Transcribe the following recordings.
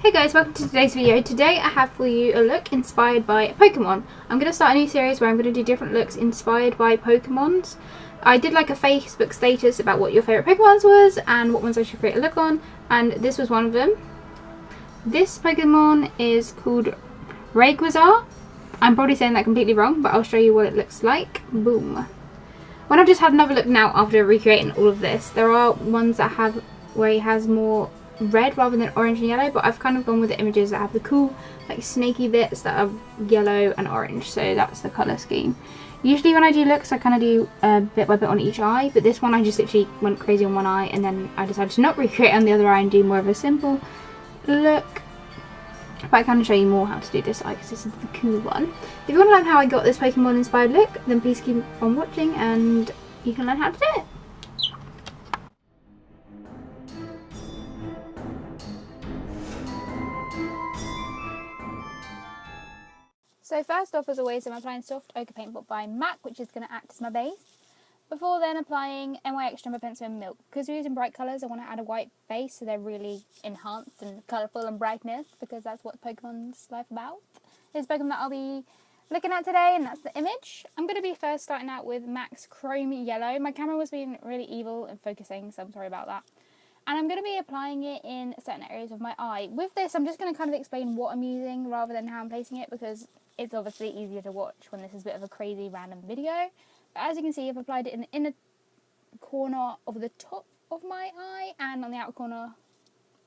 Hey guys, welcome to today's video. Today I have for you a look inspired by Pokemon. I'm going to start a new series where I'm going to do different looks inspired by Pokemons. I did like a Facebook status about what your favourite Pokemons was and what ones I should create a look on, and this was one of them. This Pokemon is called Rayquaza. I'm probably saying that completely wrong, but I'll show you what it looks like. Boom. When I've just had another look now after recreating all of this, there are ones that have where he has more red rather than orange and yellow, but I've kind of gone with the images that have the cool like snaky bits that are yellow and orange, so that's the colour scheme. Usually when I do looks I kind of do bit by bit on each eye, but this one I just literally went crazy on one eye and then I decided to not recreate on the other eye and do more of a simple look. But I can show you more how to do this eye because this is the cool one. If you want to learn how I got this Pokemon inspired look, then please keep on watching and you can learn how to do it. So first off, as always, I'm applying Soft Ochre Painpot by MAC, which is going to act as my base. Before then, applying NY Extra Number Pencil and Milk. Because we're using bright colours, I want to add a white base so they're really enhanced and colourful and brightness, because that's what Pokemon's life about. Here's Pokemon that I'll be looking at today, and that's the image. I'm going to be first starting out with MAC's Chrome Yellow. My camera was being really evil and focusing, so I'm sorry about that. And I'm going to be applying it in certain areas of my eye. With this, I'm just going to kind of explain what I'm using rather than how I'm placing it, because it's obviously easier to watch when this is a bit of a crazy random video. But as you can see, I've applied it in the inner corner of the top of my eye and on the outer corner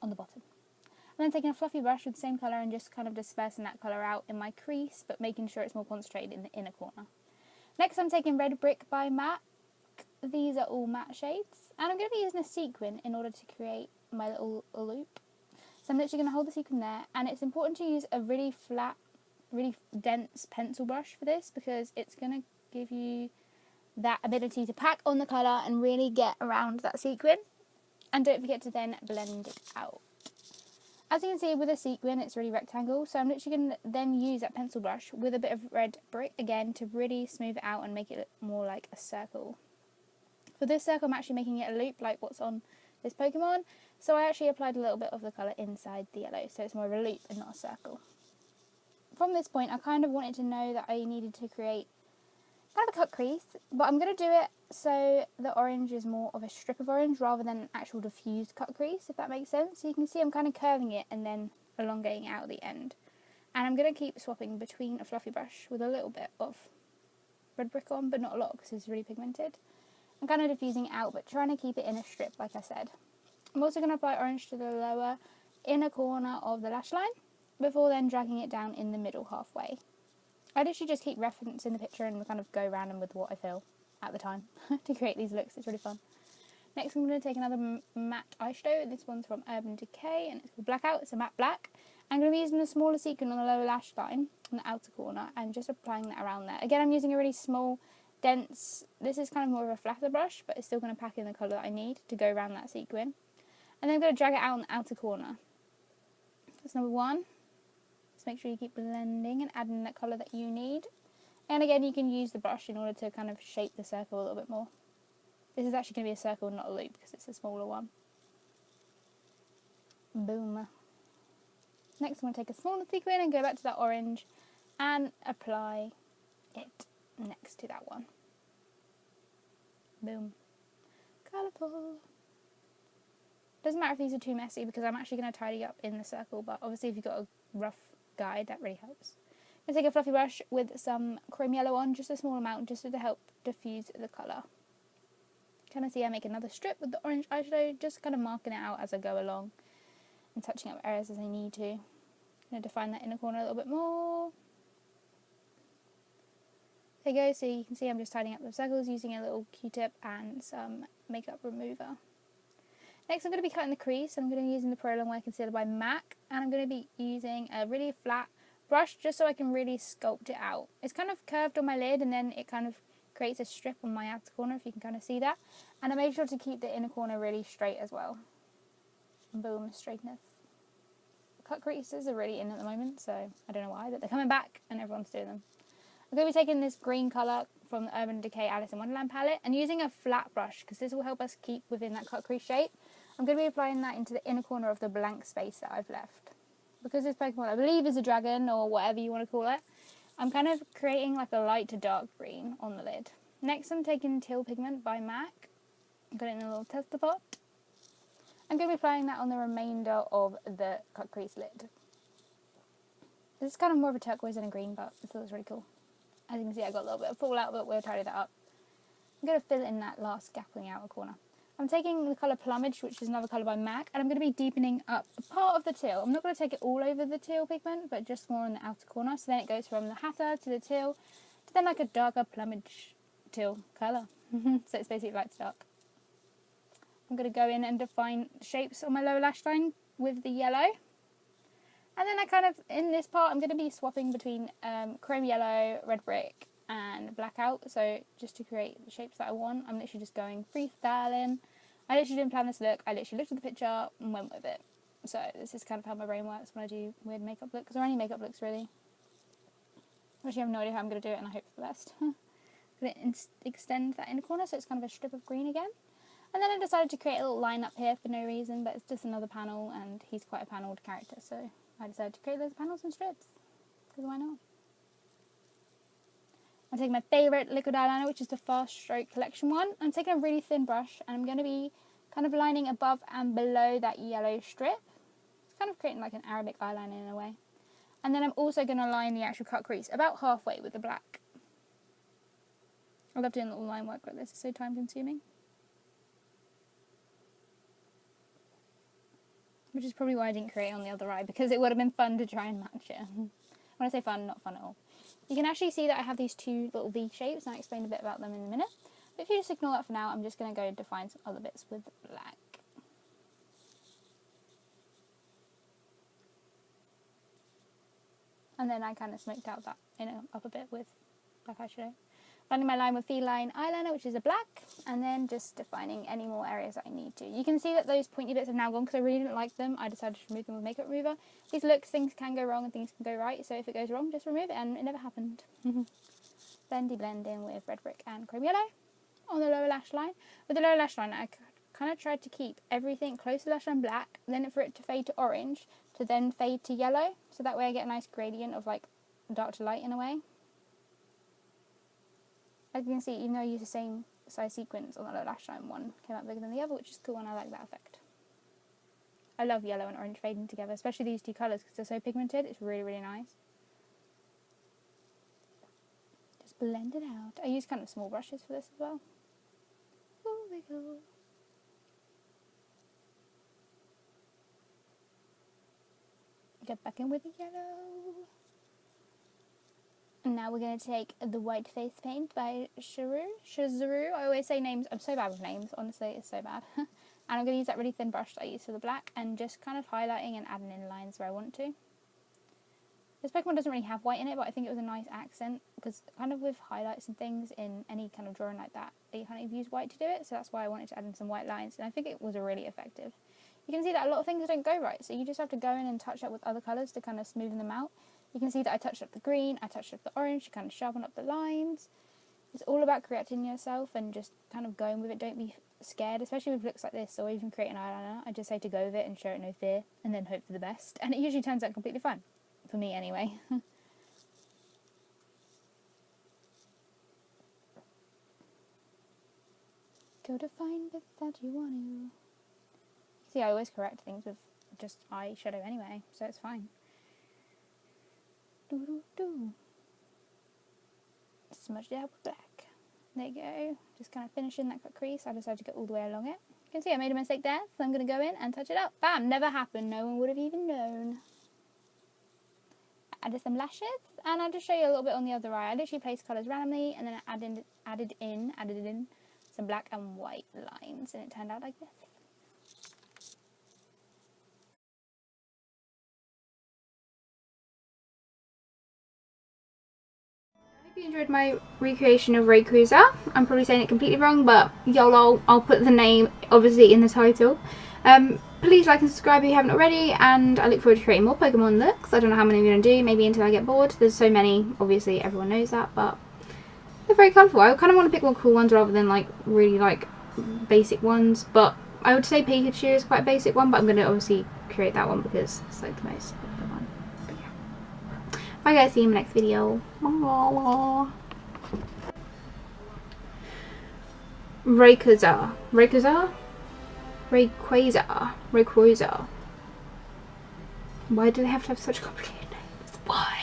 on the bottom. I'm then taking a fluffy brush with the same colour and just kind of dispersing that colour out in my crease, but making sure it's more concentrated in the inner corner. Next, I'm taking Red Brick by MAC. These are all matte shades. And I'm going to be using a sequin in order to create my little loop. So I'm literally going to hold the sequin there, and it's important to use a really flat, really dense pencil brush for this, because it's going to give you that ability to pack on the colour and really get around that sequin. And don't forget to then blend it out. As you can see with a sequin, it's really rectangle, so I'm literally going to then use that pencil brush with a bit of red brick again to really smooth it out and make it look more like a circle. For this circle, I'm actually making it a loop like what's on this Pokemon, so I actually applied a little bit of the colour inside the yellow, so it's more of a loop and not a circle. From this point, I kind of wanted to know that I needed to create kind of a cut crease, but I'm going to do it so the orange is more of a strip of orange rather than an actual diffused cut crease, if that makes sense. So you can see I'm kind of curving it and then elongating out at the end. And I'm going to keep swapping between a fluffy brush with a little bit of red brick on, but not a lot because it's really pigmented. I'm kind of diffusing it out, but trying to keep it in a strip, like I said. I'm also going to apply orange to the lower inner corner of the lash line, before then dragging it down in the middle halfway. I literally just keep referencing the picture and kind of go random with what I feel at the time to create these looks. It's really fun. Next, I'm going to take another matte eyeshadow. This one's from Urban Decay and it's called Blackout. It's a matte black. I'm going to be using a smaller sequin on the lower lash line on the outer corner and just applying that around there. Again, I'm using a really small, dense, this is kind of more of a flatter brush, but it's still going to pack in the colour that I need to go around that sequin. And then I'm going to drag it out on the outer corner. That's number one. Make sure you keep blending and adding that colour that you need. And again, you can use the brush in order to kind of shape the circle a little bit more. This is actually going to be a circle, not a loop, because it's a smaller one. Boom. Next, I'm going to take a smaller sequin and go back to that orange and apply it next to that one. Boom. Colourful. Doesn't matter if these are too messy because I'm actually going to tidy up in the circle, but obviously if you've got a rough guide, that really helps. I'm going to take a fluffy brush with some chrome yellow on, just a small amount, just to help diffuse the colour. Kind of see I make another strip with the orange eyeshadow, just kind of marking it out as I go along and touching up areas as I need to. I'm going to define that inner corner a little bit more. There you go, so you can see I'm just tidying up the circles using a little Q-tip and some makeup remover. Next, I'm going to be cutting the crease. I'm going to be using the Prolongwear Concealer by MAC, and I'm going to be using a really flat brush just so I can really sculpt it out. It's kind of curved on my lid, and then it kind of creates a strip on my outer corner, if you can kind of see that. And I made sure to keep the inner corner really straight as well. And boom, straightness. Cut creases are really in at the moment, so I don't know why, but they're coming back, and everyone's doing them. I'm going to be taking this green colour from the Urban Decay Alice in Wonderland palette and using a flat brush because this will help us keep within that cut crease shape. I'm going to be applying that into the inner corner of the blank space that I've left. because this Pokemon I believe is a dragon or whatever you want to call it, I'm kind of creating like a light to dark green on the lid. Next I'm taking Teal Pigment by MAC. Got it in a little tester pot. I'm going to be applying that on the remainder of the cut crease lid. This is kind of more of a turquoise than a green, but it feels really cool. As you can see, I got a little bit of fallout, but we'll tidy that up. I'm going to fill in that last gap in the outer corner. I'm taking the colour Plumage, which is another colour by MAC, and I'm going to be deepening up a part of the teal. I'm not going to take it all over the teal pigment, but just more in the outer corner. So then it goes from the Hatter to the teal, to then like a darker Plumage teal colour. So it's basically light to dark. I'm going to go in and define shapes on my lower lash line with the yellow. And then I kind of, in this part, I'm going to be swapping between Chrome Yellow, Red Brick, and Blackout. So just to create the shapes that I want, I'm literally just going freestyling. I literally didn't plan this look. I literally looked at the picture and went with it. So this is kind of how my brain works when I do weird makeup looks, or any makeup looks really. Actually, I have no idea how I'm going to do it, and I hope for the best. I'm going to extend that inner corner so it's kind of a strip of green again. And then I decided to create a little line up here for no reason, but it's just another panel, and he's quite a panelled character, so I decided to create those panels and strips, because why not? I'm taking my favourite liquid eyeliner, which is the Fast Stroke Collection one. I'm taking a really thin brush, and I'm going to be kind of lining above and below that yellow strip. It's kind of creating like an Arabic eyeliner in a way. And then I'm also going to line the actual cut crease about halfway with the black. I love doing little line work like this, it's so time consuming. Which is probably why I didn't create on the other eye, because it would have been fun to try and match it. When I say fun, not fun at all. You can actually see that I have these two little V shapes, and I'll explain a bit about them in a minute. But if you just ignore that for now, I'm just going to go define some other bits with black. And then I kind of smoked out that inner upper bit with black eyeshadow. Running my line with Feline eyeliner, which is a black, and then just defining any more areas that I need to. You can see that those pointy bits have now gone because I really didn't like them. I decided to remove them with makeup remover. These looks, things can go wrong and things can go right, so if it goes wrong, just remove it, and it never happened. Blendy blend in with Red Brick and Chrome Yellow on the lower lash line. With the lower lash line, I kind of tried to keep everything close to the lash line black, then for it to fade to orange, to then fade to yellow, so that way I get a nice gradient of like dark to light in a way. As you can see, even though I use the same size sequence on the lower lash line, one came out bigger than the other, which is cool, and I like that effect. I love yellow and orange fading together, especially these two colours because they're so pigmented. It's really, really nice. Just blend it out. I use kind of small brushes for this as well. Oh my god. Get back in with the yellow. And now we're going to take the white face paint by Snazaroo. I always say names. I'm so bad with names. Honestly, it's so bad. And I'm going to use that really thin brush that I use for the black and just kind of highlighting and adding in lines where I want to. This Pokemon doesn't really have white in it, but I think it was a nice accent because kind of with highlights and things in any kind of drawing like that, they kind of use white to do it. So that's why I wanted to add in some white lines, and I think it was really effective. You can see that a lot of things don't go right, so you just have to go in and touch up with other colours to kind of smoothen them out. You can see that I touched up the green, I touched up the orange to kind of sharpen up the lines. It's all about creating yourself and just kind of going with it. Don't be scared, especially with looks like this or even creating eyeliner. I just say to go with it and show it no fear and then hope for the best. And it usually turns out completely fine. For me anyway. Go to find bits that you want to. See, I always correct things with just eyeshadow anyway, so it's fine. Smudge it out with black. There you go. Just kind of finishing that cut crease. I decided to go all the way along it. You can see I made a mistake there, so I'm going to go in and touch it up. Bam! Never happened. No one would have even known. Added some lashes, and I'll just show you a little bit on the other eye. I literally placed colours randomly, and then I added in some black and white lines, and it turned out like this. I hope you enjoyed my recreation of Rayquaza. I'm probably saying it completely wrong, but YOLO, I'll put the name obviously in the title. Please like and subscribe if you haven't already, and I look forward to creating more Pokemon looks. I don't know how many I'm going to do, maybe until I get bored. There's so many, obviously everyone knows that, but they're very colourful. I kind of want to pick more cool ones rather than like really like basic ones, but I would say Pikachu is quite a basic one, but I'm going to obviously create that one because it's like the most popular one. Bye guys, see you in the next video. Rayquaza. Why do they have to have such complicated names? Why?